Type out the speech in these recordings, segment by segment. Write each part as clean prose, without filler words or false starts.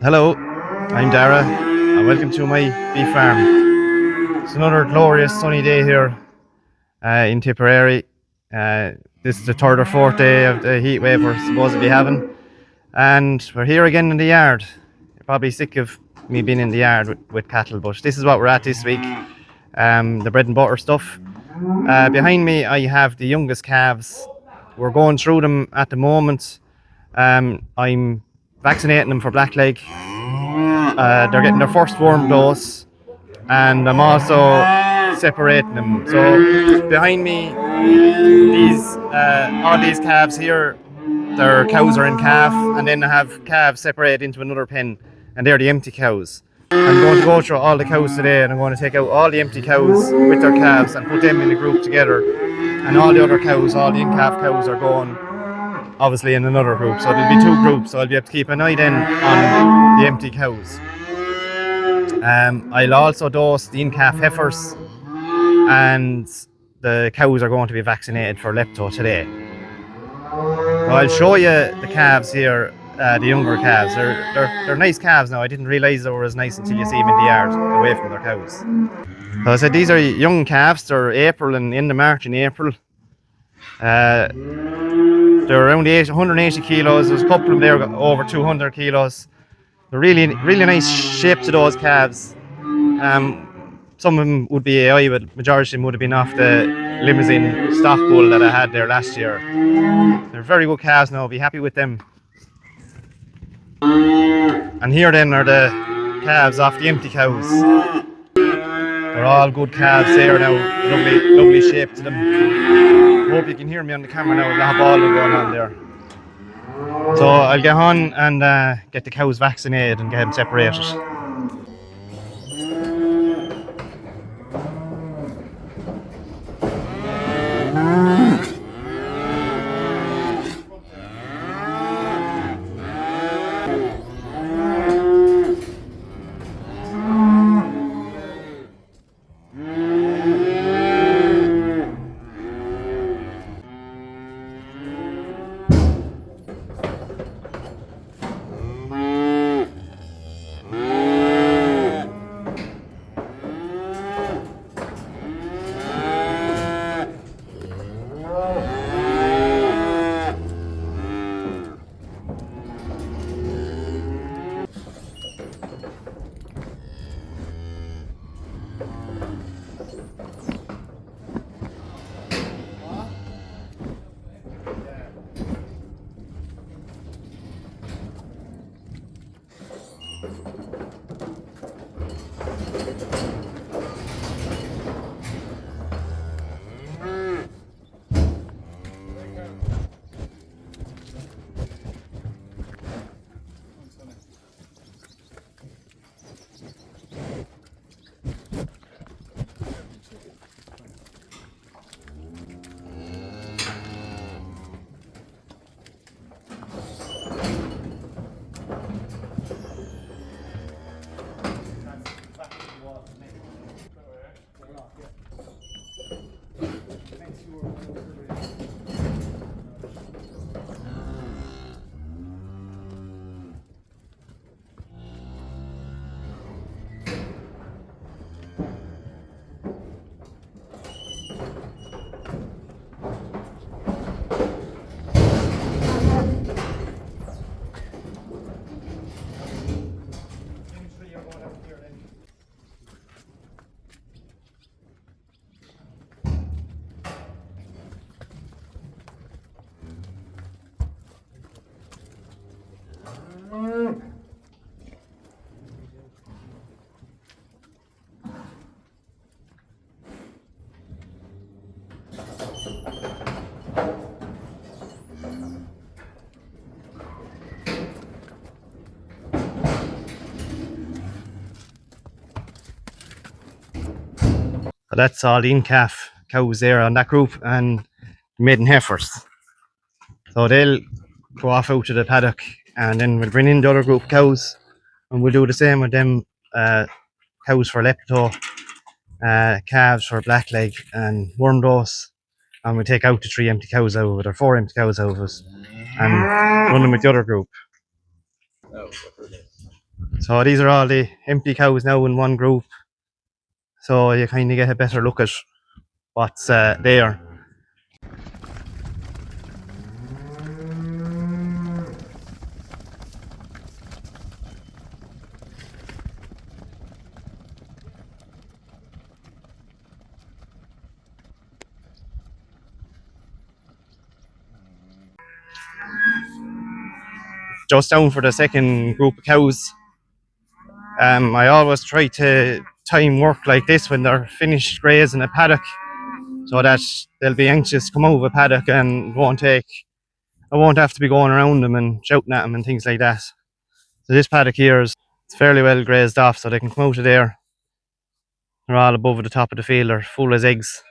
Hello, I'm Dara, and welcome to my beef farm. It's another glorious sunny day here in Tipperary. This is the third or fourth day of the heat wave we're supposed to be having, and we're here again in the yard. You're probably sick of me being in the yard with cattle, but this is what we're at this week. The bread and butter stuff. Behind me, I have the youngest calves. We're going through them at the moment. I'm vaccinating them for blackleg. They're getting their first worm dose, and I'm also separating them. So behind me, these all these calves here, their cows are in calf, and then I have calves separated into another pen, and they're the empty cows. I'm going to go through all the cows today, and I'm going to take out all the empty cows with their calves and put them in a group together. And all the other cows, all the in-calf cows, are going obviously in another group. So there'll be two groups. So I'll be able to keep an eye then on the empty cows. I'll also dose the in-calf heifers, and the cows are going to be vaccinated for lepto today. So I'll show you the calves here, the younger calves. They're nice calves now. I didn't realise they were as nice until you see them in the yard, away from their cows. So I said these are young calves. They're April and end of March and April. They're around 180 kilos. There's a couple of them there over 200 kilos. They're really nice shape to those calves. Some of them would be AI, but majority of them would have been off the limousine stock bull that I had there last year. They're very good calves now. I'll be happy with them. And here then are the calves off the empty cows. They're all good calves there now. Lovely shape to them. Hope you can hear me on the camera now. There's a lot of balling going on there. So I'll get on and get the cows vaccinated and get them separated. So that's all the in-calf cows there on that group, and maiden heifers. So they'll go off out to the paddock, and then we'll bring in the other group of cows, and we'll do the same with them cows for lepto, calves for blackleg and worm dose, and we'll take out the 3 empty cows out of it, or 4 empty cows out of us, and run them with the other group. So these are all the empty cows now in one group. So you kind of get a better look at what's there. Just down for the second group of cows. I always try to time work like this when they're finished grazing a paddock, so that they'll be anxious to come out of a paddock and I won't have to be going around them and shouting at them and things like that. So this paddock here is fairly well grazed off, so they can come out of there. They're all above the top of the field, they're full as eggs.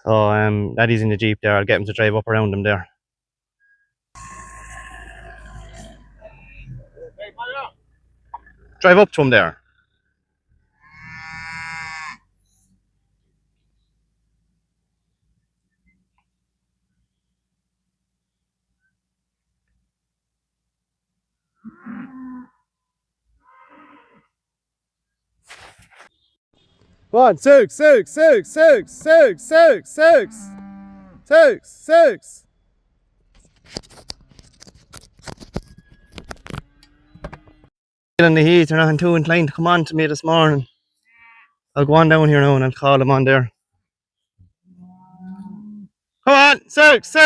So Daddy's in the Jeep there, I'll get him to drive up around them there. Drive up to him there. Come on, six. In the heat, they're not too inclined to come on to me this morning. I'll go on down here now and I'll call them on there. Come on, six.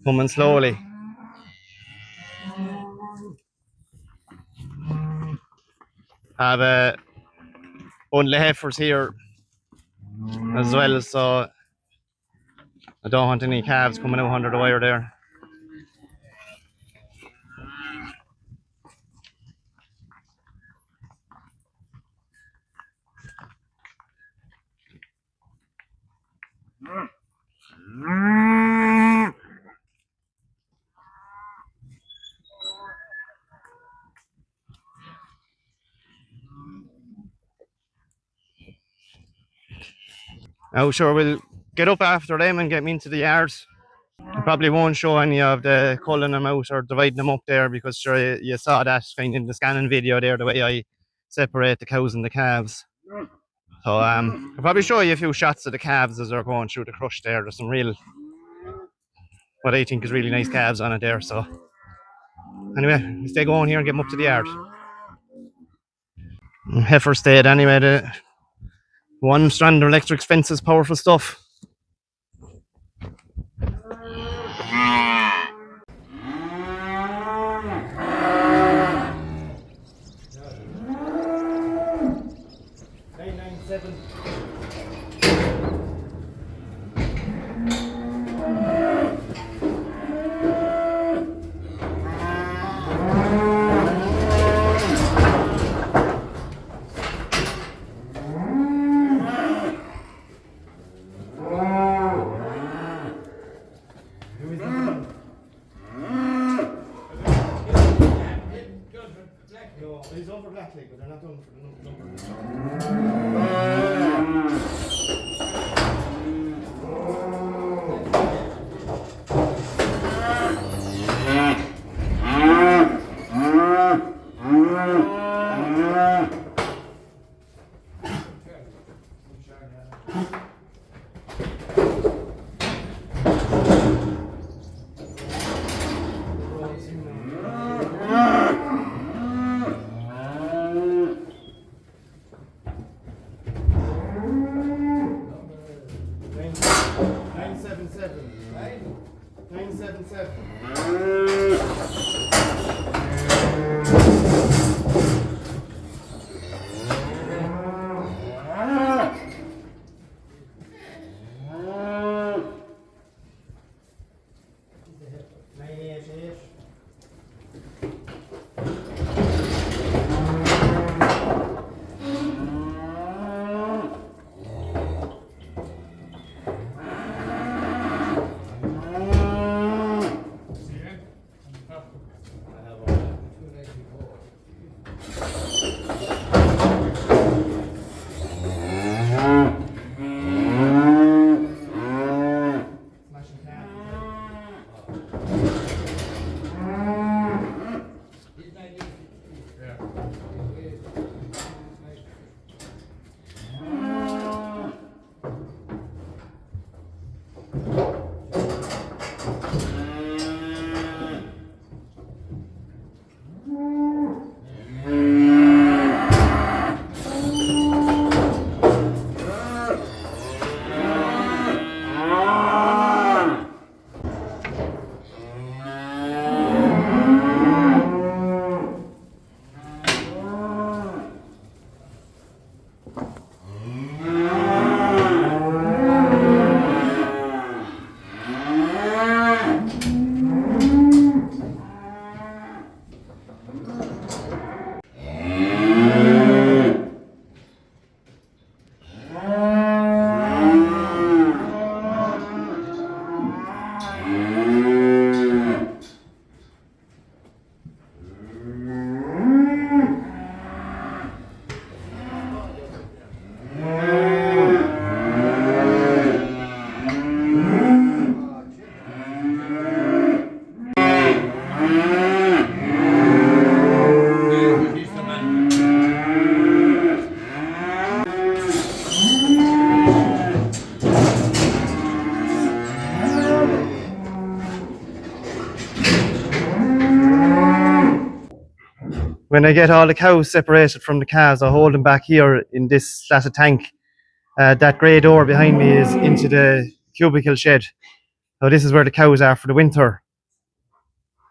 Coming slowly. Have a bundle of heifers here as well, so I don't want any calves coming out under the wire there. Now sure, we'll get up after them and get me into the yard. I probably won't show any of the culling them out or dividing them up there, because sure you saw that kind of in the scanning video there, the way I separate the cows and the calves. So I'll probably show you a few shots of the calves as they're going through the crush there. There's some real, what I think is really nice calves on it there. So anyway, we stay going here and get them up to the yard. Heifer stayed anyway. The one strand of electric fence is powerful stuff. He's over Blackley, but they're not done for the number. When I get all the cows separated from the calves, I hold them back here in this flatted tank. That grey door behind me is into the cubicle shed. So this is where the cows are for the winter.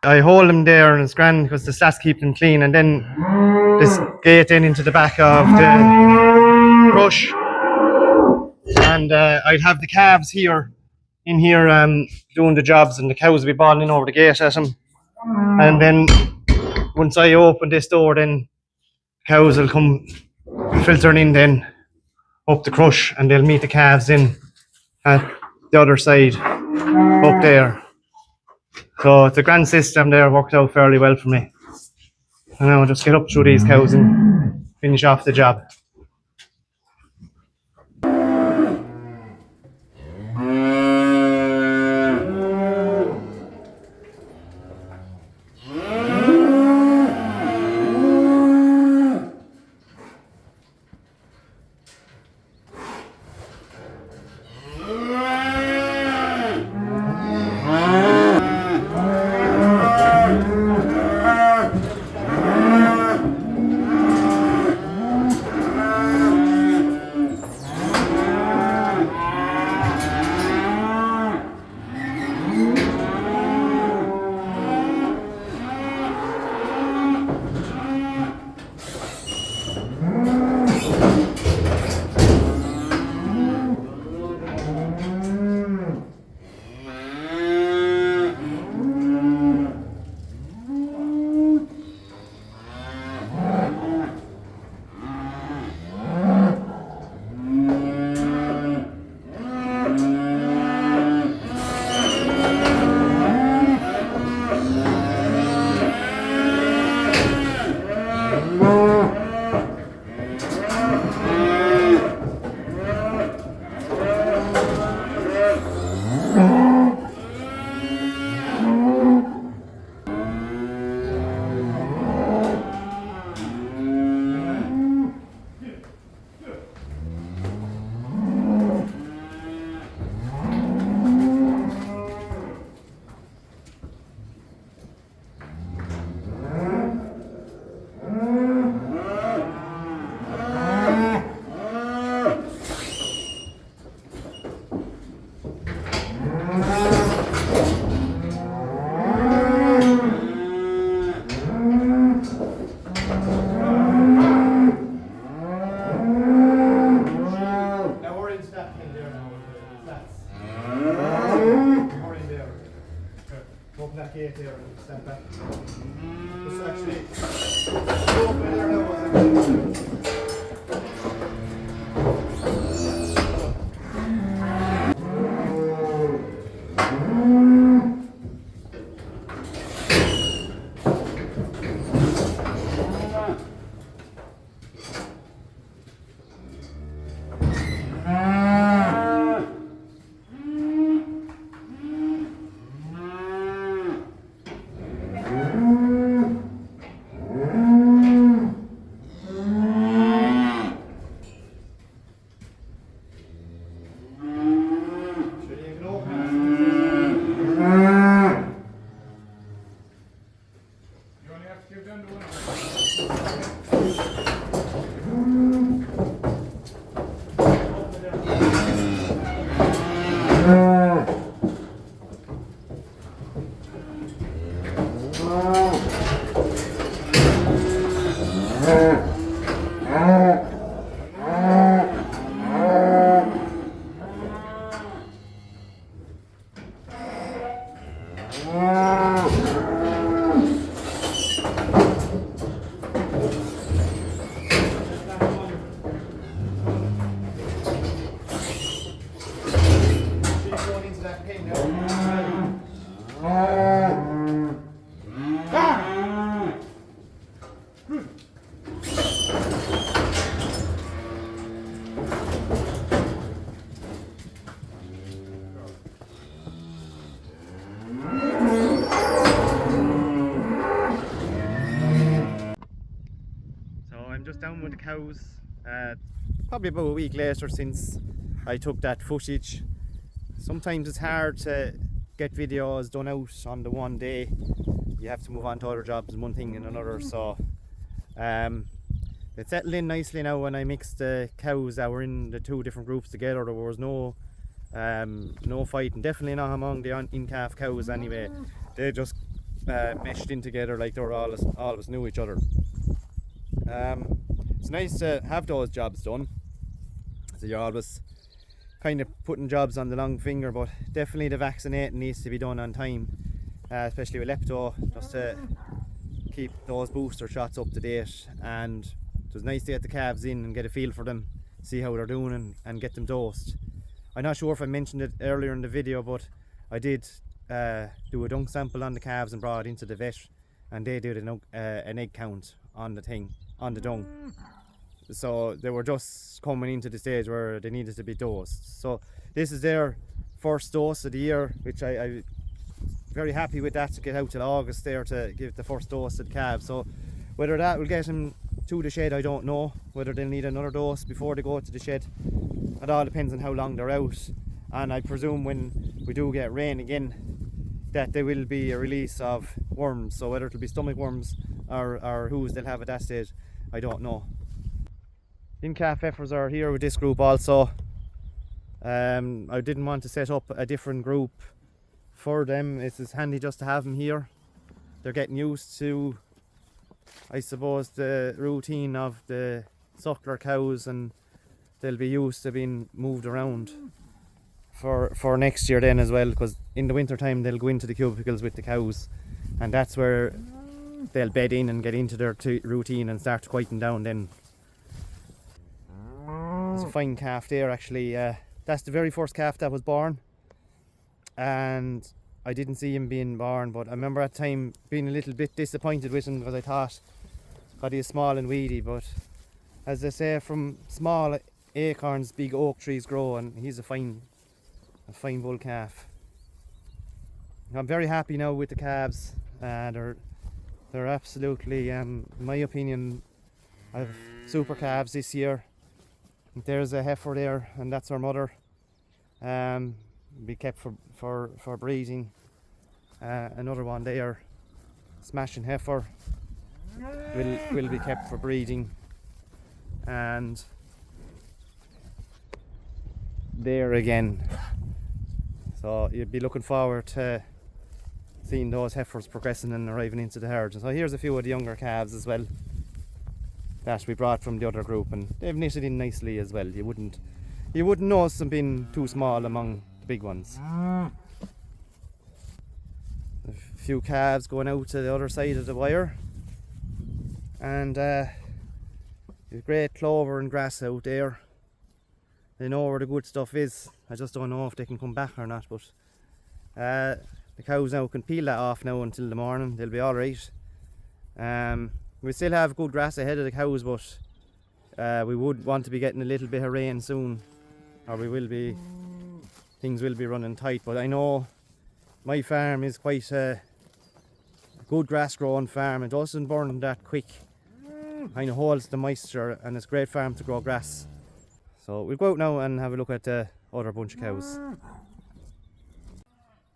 I hold them there and it's grand because the slats keep them clean, and then this gate in into the back of the brush, and I'd have the calves here in here doing the jobs, and the cows would be balling in over the gate at them. And then once I open this door, then cows will come filtering in then up the crush, and they'll meet the calves in at the other side up there. So it's a grand system there, worked out fairly well for me. And now I'll just get up through these cows and finish off the job. Open that gate there and stand back. Just actually open there now. cows. Probably about a week later since I took that footage. Sometimes it's hard to get videos done out on the one day. You have to move on to other jobs, one thing and another. So it settled in nicely now when I mixed the cows that were in the two different groups together. There was no fighting, definitely not among the in-calf cows anyway. They just meshed in together like they were all of us knew each other. It's nice to have those jobs done. So you're always kind of putting jobs on the long finger, but definitely the vaccinating needs to be done on time, especially with lepto, just to keep those booster shots up to date. And it was nice to get the calves in and get a feel for them, see how they're doing, and get them dosed. I'm not sure if I mentioned it earlier in the video, but I did do a dung sample on the calves and brought it into the vet, and they did an egg count on the dung. So they were just coming into the stage where they needed to be dosed. So this is their first dose of the year, which I'm very happy with that, to get out till August there to give the first dose to the calves. So whether that will get them to the shed, I don't know. Whether they'll need another dose before they go to the shed, it all depends on how long they're out. And I presume when we do get rain again, that there will be a release of worms. So whether it'll be stomach worms or whose they'll have at that stage, I don't know. In-calf heifers are here with this group also. I didn't want to set up a different group for them. It's handy just to have them here. They're getting used to, I suppose, the routine of the suckler cows, and they'll be used to being moved around for next year then as well, because in the winter time they'll go into the cubicles with the cows, and that's where they'll bed in and get into their routine and start to quieten down then. There's a fine calf there actually. That's the very first calf that was born, and I didn't see him being born, but I remember at the time being a little bit disappointed with him, because I thought, God, he's small and weedy, but as they say, from small acorns big oak trees grow, and he's a fine bull calf. I'm very happy now with the calves. They're absolutely, in my opinion, I have super calves this year. There's a heifer there, and that's her mother. Be kept for breeding. Another one there, smashing heifer, will be kept for breeding. And there again. So you'd be looking forward to seeing those heifers progressing and arriving into the herd. So here's a few of the younger calves as well that we brought from the other group, and they've knitted in nicely as well. You wouldn't notice them being too small among the big ones. A few calves going out to the other side of the wire, and there's great clover and grass out there. They know where the good stuff is. I just don't know if they can come back or not, but the cows now can peel that off now until the morning. They'll be alright. We still have good grass ahead of the cows, but we would want to be getting a little bit of rain soon, or things will be running tight. But I know my farm is quite a good grass growing farm. It doesn't burn that quick, kind of holds the moisture, and it's a great farm to grow grass. So we'll go out now and have a look at the other bunch of cows.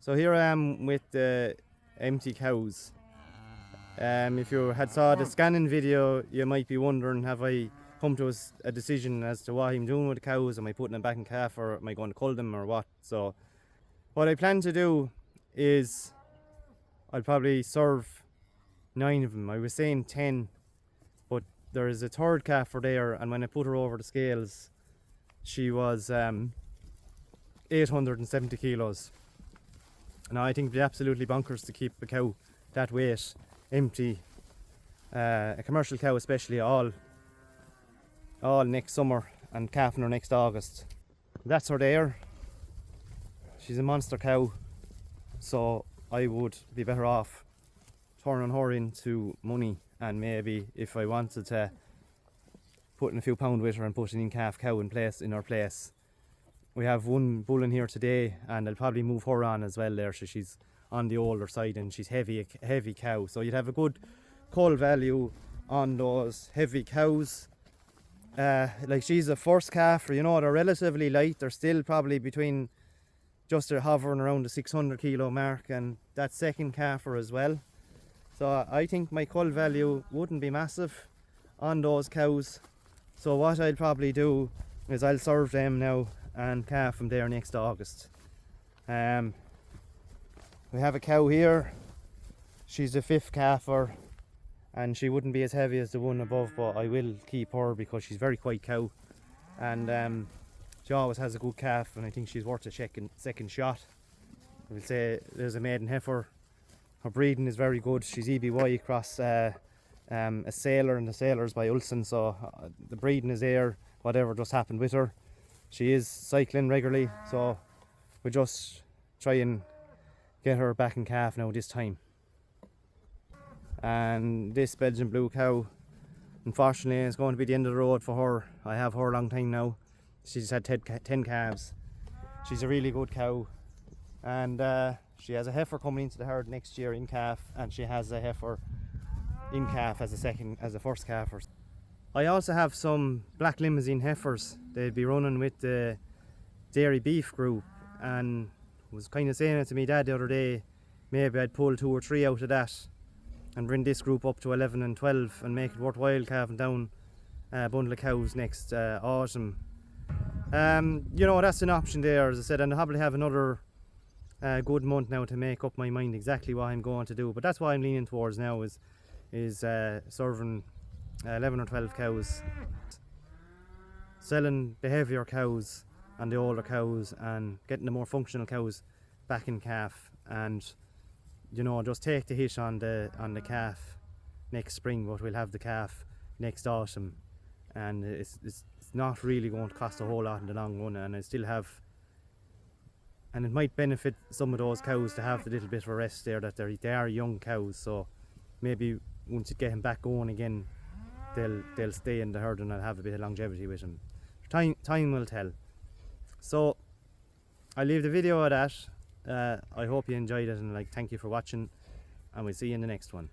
So here I am with the empty cows. If you had saw the scanning video, you might be wondering, have I come to a decision as to what I'm doing with the cows? Am I putting them back in calf, or am I going to cull them, or what? So what I plan to do is I'll probably serve 9 of them. I was saying 10, but there is a third calf for there, and when I put her over the scales, she was 870 kilos. Now I think it'd be absolutely bonkers to keep a cow that weight empty, a commercial cow especially, all next summer and calving her next August. That's her there. She's a monster cow, so I would be better off turning her into money, and maybe if I wanted to putting a few pound with her and putting in calf cow in her place. We have one bull in here today, and I'll probably move her on as well there, so she's on the older side and she's heavy cow, so you'd have a good cull value on those heavy cows. Like she's a first calf, you know, they're relatively light. They're still probably between just hovering around the 600 kilo mark, and that second calfer as well. So I think my cull value wouldn't be massive on those cows. So what I'll probably do is I'll serve them now and calf them there next August. We have a cow here. She's a 5th calfer, and she wouldn't be as heavy as the one above, but I will keep her because she's a very quiet cow, and she always has a good calf, and I think she's worth a second shot. I will say there's a maiden heifer. Her breeding is very good. She's EBY across a sailor, and the sailor's by Ulson, so the breeding is there. Whatever just happened with her, she is cycling regularly, so we just try and get her back in calf now this time. And this Belgian blue cow, unfortunately, is going to be the end of the road for her. I have her a long time now. She's had 10 calves. She's a really good cow, and she has a heifer coming into the herd next year in calf, and she has a heifer in calf as a first calf. I also have some black limousine heifers. They'd be running with the dairy beef group, and was kind of saying it to me dad the other day, maybe I'd pull 2 or 3 out of that and bring this group up to 11 and 12 and make it worthwhile calving down a bundle of cows next autumn. You know, that's an option there, as I said, and I'll probably have another good month now to make up my mind exactly what I'm going to do, but that's what I'm leaning towards now, is serving 11 or 12 cows, selling the heavier cows and the older cows, and getting the more functional cows back in calf, and you know, just take the hit on the calf next spring, but we'll have the calf next autumn, and it's not really going to cost a whole lot in the long run, and I still have, and it might benefit some of those cows to have the little bit of a rest there, that they are young cows, so maybe once you get them back going again, they'll stay in the herd, and I'll have a bit of longevity with them. Time will tell. So I'll leave the video at that. I hope you enjoyed it, and thank you for watching, and we'll see you in the next one.